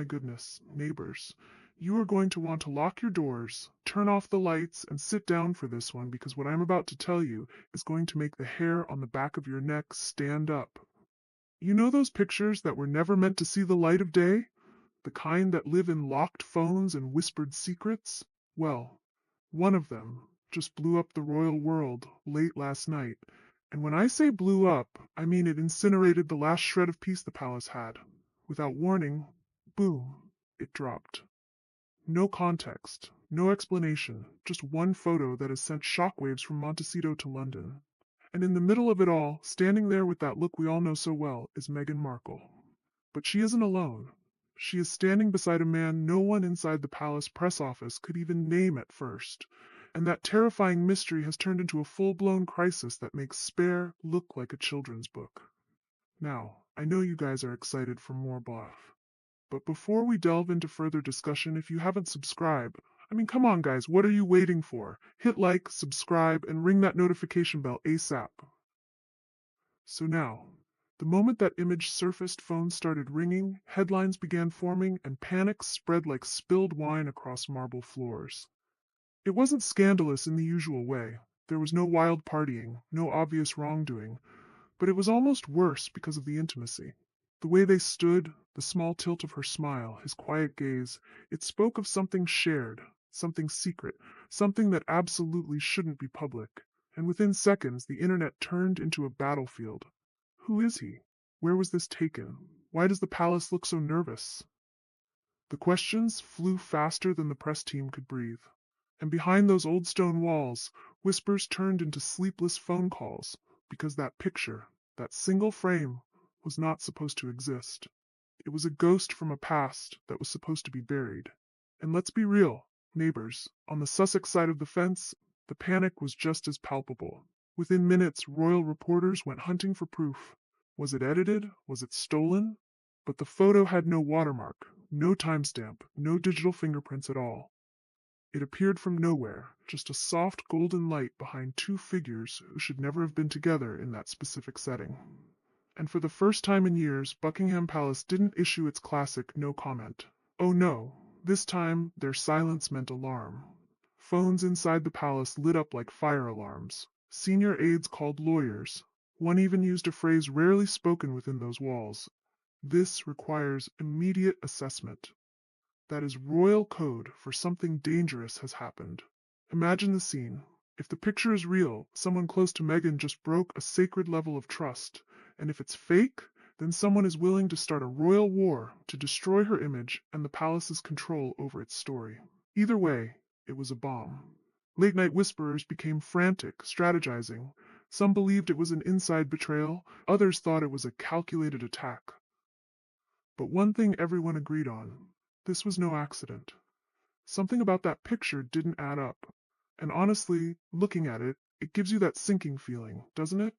goodness, neighbors. You are going to want to lock your doors, turn off the lights, and sit down for this one because what I'm about to tell you is going to make the hair on the back of your neck stand up. You know those pictures that were never meant to see the light of day? The kind that live in locked phones and whispered secrets? Well, one of them just blew up the royal world late last night. And when I say blew up, I mean it incinerated the last shred of peace the palace had. Without warning, boom, it dropped. No context, no explanation, just one photo that has sent shockwaves from Montecito to London. And in the middle of it all, standing there with that look we all know so well, is Meghan Markle. But she isn't alone. She is standing beside a man no one inside the palace press office could even name at first. And that terrifying mystery has turned into a full-blown crisis that makes Spare look like a children's book. Now, I know you guys are excited for more bluff. But before we delve into further discussion, if you haven't subscribed, come on guys, what are you waiting for? Hit like, subscribe, and ring that notification bell ASAP. So now, the moment that image surfaced, phones started ringing, headlines began forming, and panic spread like spilled wine across marble floors. It wasn't scandalous in the usual way. There was no wild partying, no obvious wrongdoing, but it was almost worse because of the intimacy. The way they stood, the small tilt of her smile, his quiet gaze, it spoke of something shared, something secret, something that absolutely shouldn't be public. And within seconds, the internet turned into a battlefield. Who is he? Where was this taken? Why does the palace look so nervous? The questions flew faster than the press team could breathe. And behind those old stone walls, whispers turned into sleepless phone calls, because that picture, that single frame, was not supposed to exist. It was a ghost from a past that was supposed to be buried. And let's be real, neighbors, on the Sussex side of the fence, the panic was just as palpable. Within minutes, royal reporters went hunting for proof. Was it edited? Was it stolen? But the photo had no watermark, no timestamp, no digital fingerprints at all. It appeared from nowhere, just a soft golden light behind two figures who should never have been together in that specific setting. And for the first time in years, Buckingham Palace didn't issue its classic no comment. Oh no, this time their silence meant alarm. Phones inside the palace lit up like fire alarms. Senior aides called lawyers. One even used a phrase rarely spoken within those walls. This requires immediate assessment. That is royal code for something dangerous has happened. Imagine the scene. If the picture is real, someone close to Meghan just broke a sacred level of trust. And if it's fake, then someone is willing to start a royal war to destroy her image and the palace's control over its story. Either way, it was a bomb. Late-night whisperers became frantic, strategizing. Some believed it was an inside betrayal, others thought it was a calculated attack. But one thing everyone agreed on. This was no accident. Something about that picture didn't add up. And honestly, looking at it, it gives you that sinking feeling, doesn't it?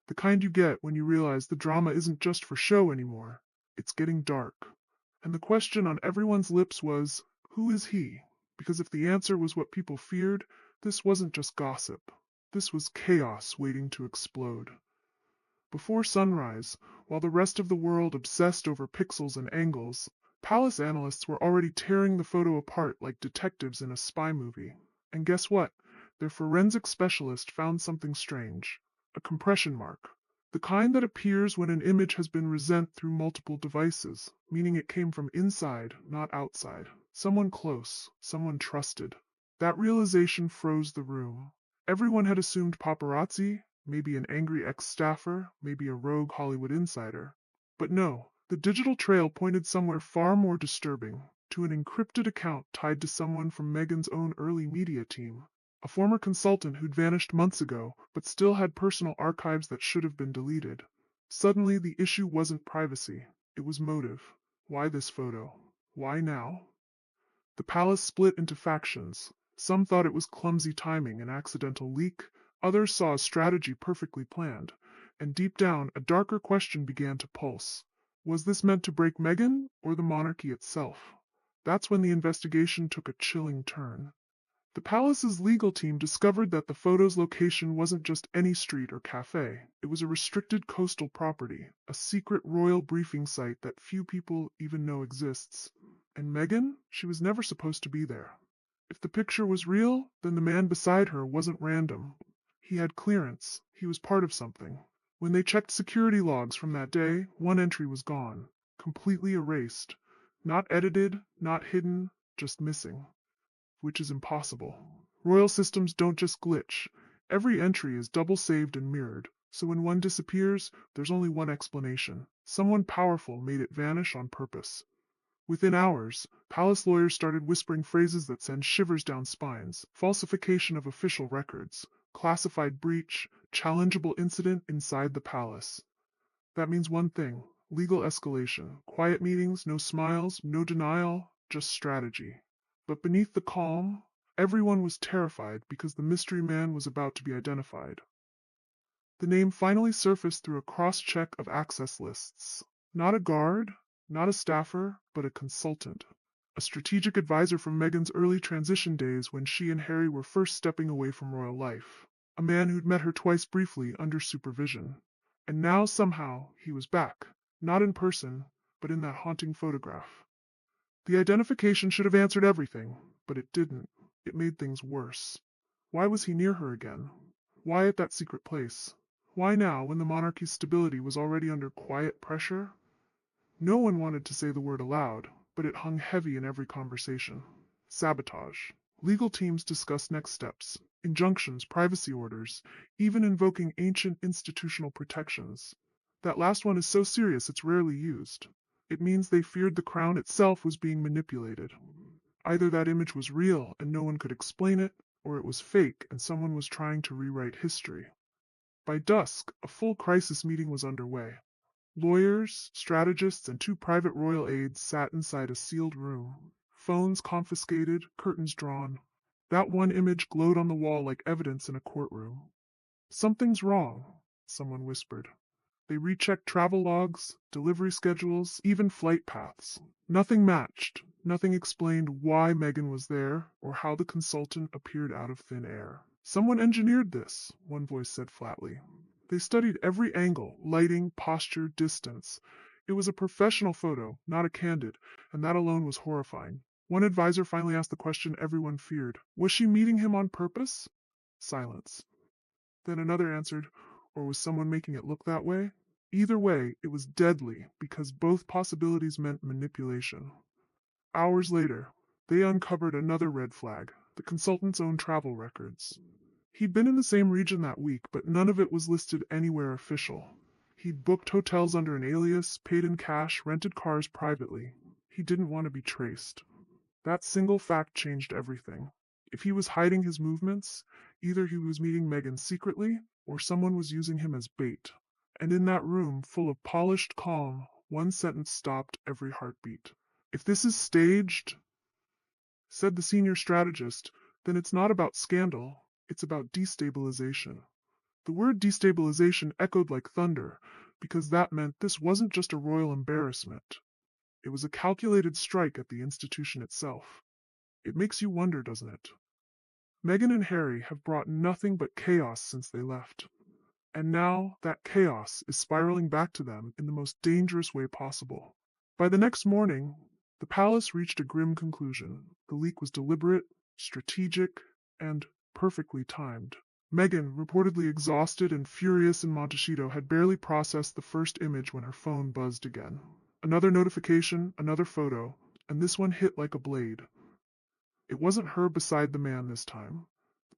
The kind you get when you realize the drama isn't just for show anymore. It's getting dark. And the question on everyone's lips was, who is he? Because if the answer was what people feared, this wasn't just gossip. This was chaos waiting to explode. Before sunrise, while the rest of the world obsessed over pixels and angles, palace analysts were already tearing the photo apart like detectives in a spy movie. And guess what? Their forensic specialist found something strange. A compression mark. The kind that appears when an image has been resent through multiple devices, meaning it came from inside, not outside. Someone close, someone trusted. That realization froze the room. Everyone had assumed paparazzi, maybe an angry ex-staffer, maybe a rogue Hollywood insider. But no, the digital trail pointed somewhere far more disturbing, to an encrypted account tied to someone from Meghan's own early media team. A former consultant who'd vanished months ago, but still had personal archives that should have been deleted. Suddenly, the issue wasn't privacy. It was motive. Why this photo? Why now? The palace split into factions. Some thought it was clumsy timing, an accidental leak. Others saw a strategy perfectly planned. And deep down, a darker question began to pulse. Was this meant to break Meghan or the monarchy itself? That's when the investigation took a chilling turn. The palace's legal team discovered that the photo's location wasn't just any street or cafe. It was a restricted coastal property, a secret royal briefing site that few people even know exists. And Meghan? She was never supposed to be there. If the picture was real, then the man beside her wasn't random. He had clearance. He was part of something. When they checked security logs from that day, one entry was gone, completely erased. Not edited, not hidden, just missing. Which is impossible. Royal systems don't just glitch. Every entry is double saved and mirrored, so when one disappears, there's only one explanation. Someone powerful made it vanish on purpose. Within hours, palace lawyers started whispering phrases that send shivers down spines: falsification of official records, classified breach, challengeable incident inside the palace. That means one thing: legal escalation. Quiet meetings, no smiles, no denial, just strategy. But beneath the calm, everyone was terrified because the mystery man was about to be identified. The name finally surfaced through a cross-check of access lists. Not a guard, not a staffer, but a consultant. A strategic advisor from Meghan's early transition days when she and Harry were first stepping away from royal life. A man who'd met her twice briefly under supervision. And now, somehow, he was back. Not in person, but in that haunting photograph. The identification should have answered everything, but it didn't. It made things worse. Why was he near her again? Why at that secret place? Why now, when the monarchy's stability was already under quiet pressure? No one wanted to say the word aloud, but it hung heavy in every conversation. Sabotage. Legal teams discussed next steps, injunctions, privacy orders, even invoking ancient institutional protections. That last one is so serious it's rarely used. It means they feared the crown itself was being manipulated. Either that image was real and no one could explain it, or it was fake and someone was trying to rewrite history. By dusk, a full crisis meeting was underway. Lawyers, strategists, and 2 private royal aides sat inside a sealed room. Phones confiscated, curtains drawn. That one image glowed on the wall like evidence in a courtroom. Something's wrong, someone whispered. They rechecked travel logs, delivery schedules, even flight paths. Nothing matched. Nothing explained why Meghan was there or how the consultant appeared out of thin air. Someone engineered this, one voice said flatly. They studied every angle, lighting, posture, distance. It was a professional photo, not a candid, and that alone was horrifying. One advisor finally asked the question everyone feared. Was she meeting him on purpose? Silence. Then another answered, or was someone making it look that way? Either way, it was deadly, because both possibilities meant manipulation. Hours later, they uncovered another red flag: the consultant's own travel records. He'd been in the same region that week, but none of it was listed anywhere official. He'd booked hotels under an alias, paid in cash, rented cars privately. He didn't want to be traced. That single fact changed everything. If he was hiding his movements, either he was meeting Meghan secretly, or someone was using him as bait. And in that room, full of polished calm, one sentence stopped every heartbeat. If this is staged, said the senior strategist, then it's not about scandal, it's about destabilization. The word destabilization echoed like thunder, because that meant this wasn't just a royal embarrassment. It was a calculated strike at the institution itself. It makes you wonder, doesn't it? Meghan and Harry have brought nothing but chaos since they left. And now that chaos is spiraling back to them in the most dangerous way possible. By the next morning, the palace reached a grim conclusion. The leak was deliberate, strategic, and perfectly timed. Meghan, reportedly exhausted and furious in Montecito, had barely processed the first image when her phone buzzed again. Another notification, another photo, and this one hit like a blade. It wasn't her beside the man this time.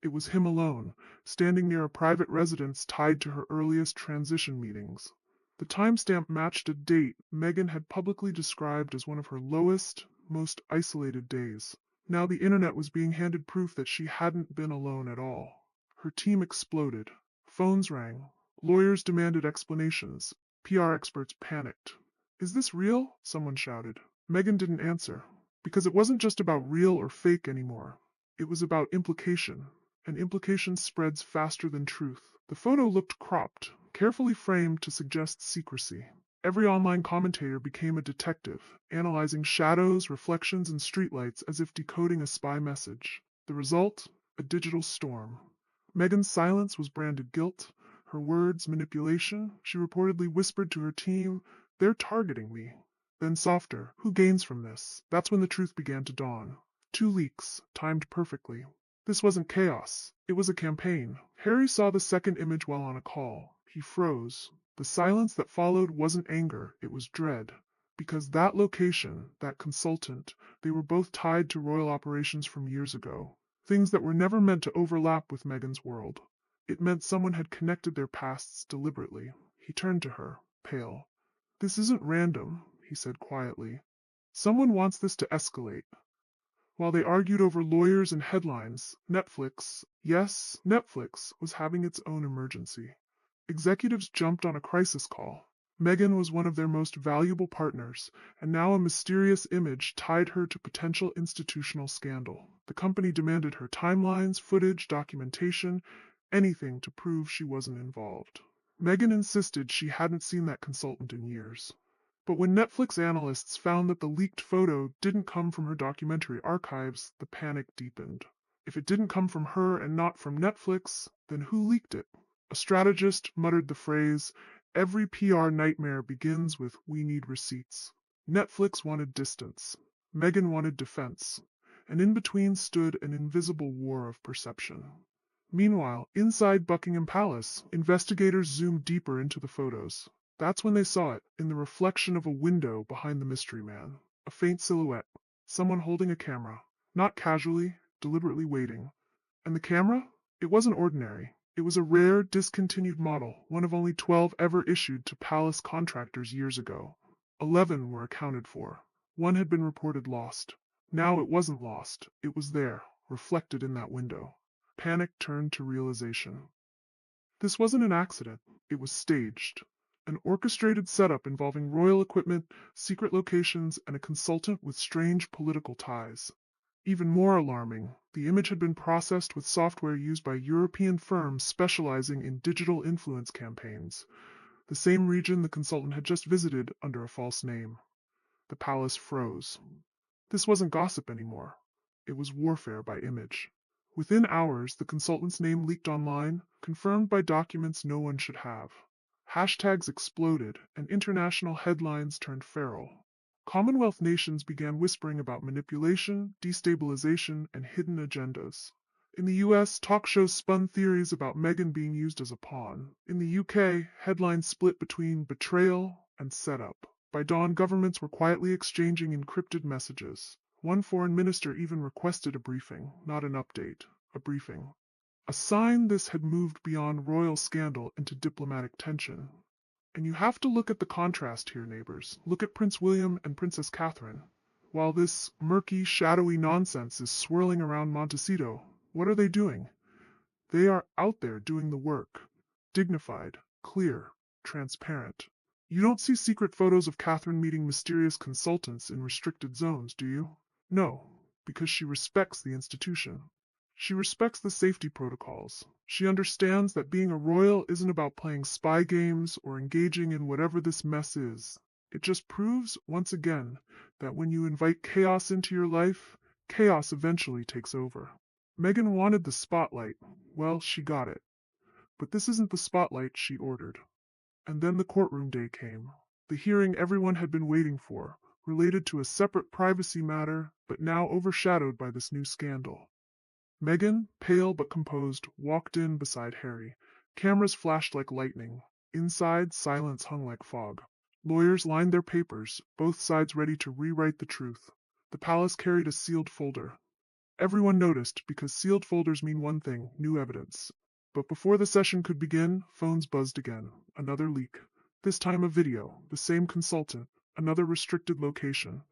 It was him alone, standing near a private residence tied to her earliest transition meetings. The timestamp matched a date Meghan had publicly described as one of her lowest, most isolated days. Now the internet was being handed proof that she hadn't been alone at all. Her team exploded. Phones rang. Lawyers demanded explanations. PR experts panicked. "Is this real?" someone shouted. Meghan didn't answer, because it wasn't just about real or fake anymore. It was about implication, and implication spreads faster than truth. The photo looked cropped, carefully framed to suggest secrecy. Every online commentator became a detective, analyzing shadows, reflections, and streetlights as if decoding a spy message. The result? A digital storm. Meghan's silence was branded guilt, her words manipulation. She reportedly whispered to her team, "They're targeting me." then softer. Who gains from this? That's when the truth began to dawn. 2 leaks, timed perfectly. This wasn't chaos. It was a campaign. Harry saw the second image while on a call. He froze. The silence that followed wasn't anger, it was dread. Because that location, that consultant, they were both tied to royal operations from years ago. Things that were never meant to overlap with Meghan's world. It meant someone had connected their pasts deliberately. He turned to her, pale. This isn't random, he said quietly. Someone wants this to escalate. While they argued over lawyers and headlines, Netflix, yes, Netflix, was having its own emergency. Executives jumped on a crisis call. Meghan was one of their most valuable partners, and now a mysterious image tied her to potential institutional scandal. The company demanded her timelines, footage, documentation, anything to prove she wasn't involved. Meghan insisted she hadn't seen that consultant in years. But when Netflix analysts found that the leaked photo didn't come from her documentary archives, the panic deepened. If it didn't come from her and not from Netflix, then who leaked it? A strategist muttered the phrase, "Every PR nightmare begins with 'we need receipts.'" Netflix wanted distance. Meghan wanted defense. And in between stood an invisible war of perception. Meanwhile, inside Buckingham Palace, investigators zoomed deeper into the photos. That's when they saw it, in the reflection of a window behind the mystery man. A faint silhouette. Someone holding a camera. Not casually, deliberately waiting. And the camera? It wasn't ordinary. It was a rare, discontinued model, one of only 12 ever issued to palace contractors years ago. 11 were accounted for. One had been reported lost. Now it wasn't lost. It was there, reflected in that window. Panic turned to realization. This wasn't an accident. It was staged. An orchestrated setup involving royal equipment, secret locations, and a consultant with strange political ties. Even more alarming, the image had been processed with software used by European firms specializing in digital influence campaigns, the same region the consultant had just visited under a false name. The palace froze. This wasn't gossip anymore. It was warfare by image. Within hours, the consultant's name leaked online, confirmed by documents no one should have. Hashtags exploded, and international headlines turned feral. Commonwealth nations began whispering about manipulation, destabilization, and hidden agendas. In the US, talk shows spun theories about Meghan being used as a pawn. In the UK, headlines split between betrayal and setup. By dawn, governments were quietly exchanging encrypted messages. One foreign minister even requested a briefing, not an update, a briefing. A sign this had moved beyond royal scandal into diplomatic tension. And you have to look at the contrast here, neighbors. Look at Prince William and Princess Catherine. While this murky, shadowy nonsense is swirling around Montecito, what are they doing? They are out there doing the work. Dignified, clear, transparent. You don't see secret photos of Catherine meeting mysterious consultants in restricted zones, do you? No, because she respects the institution. She respects the safety protocols. She understands that being a royal isn't about playing spy games or engaging in whatever this mess is. It just proves, once again, that when you invite chaos into your life, chaos eventually takes over. Meghan wanted the spotlight. Well, she got it. But this isn't the spotlight she ordered. And then the courtroom day came. The hearing everyone had been waiting for, related to a separate privacy matter, but now overshadowed by this new scandal. Meghan, pale but composed, walked in beside Harry. Cameras flashed like lightning. Inside, silence hung like fog. Lawyers lined their papers, both sides ready to rewrite the truth. The palace carried a sealed folder. Everyone noticed, because sealed folders mean one thing, new evidence. But before the session could begin, phones buzzed again. Another leak. This time a video, the same consultant, another restricted location.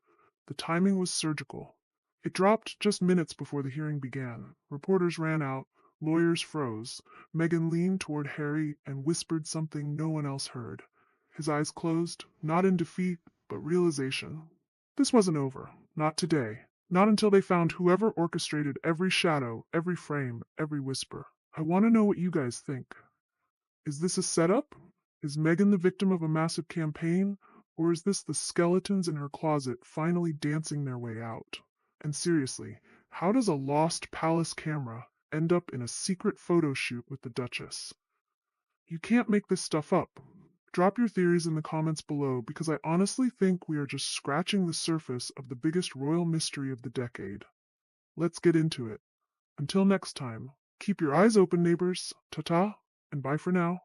The timing was surgical. It dropped just minutes before the hearing began. Reporters ran out, lawyers froze. Meghan leaned toward Harry and whispered something no one else heard. His eyes closed, not in defeat, but realization. This wasn't over. Not today. Not until they found whoever orchestrated every shadow, every frame, every whisper. I want to know what you guys think. Is this a setup? Is Meghan the victim of a massive campaign? Or is this the skeletons in her closet finally dancing their way out? And seriously, how does a lost palace camera end up in a secret photo shoot with the Duchess? You can't make this stuff up. Drop your theories in the comments below because I honestly think we are just scratching the surface of the biggest royal mystery of the decade. Let's get into it. Until next time, keep your eyes open, neighbors. Ta-ta, and bye for now.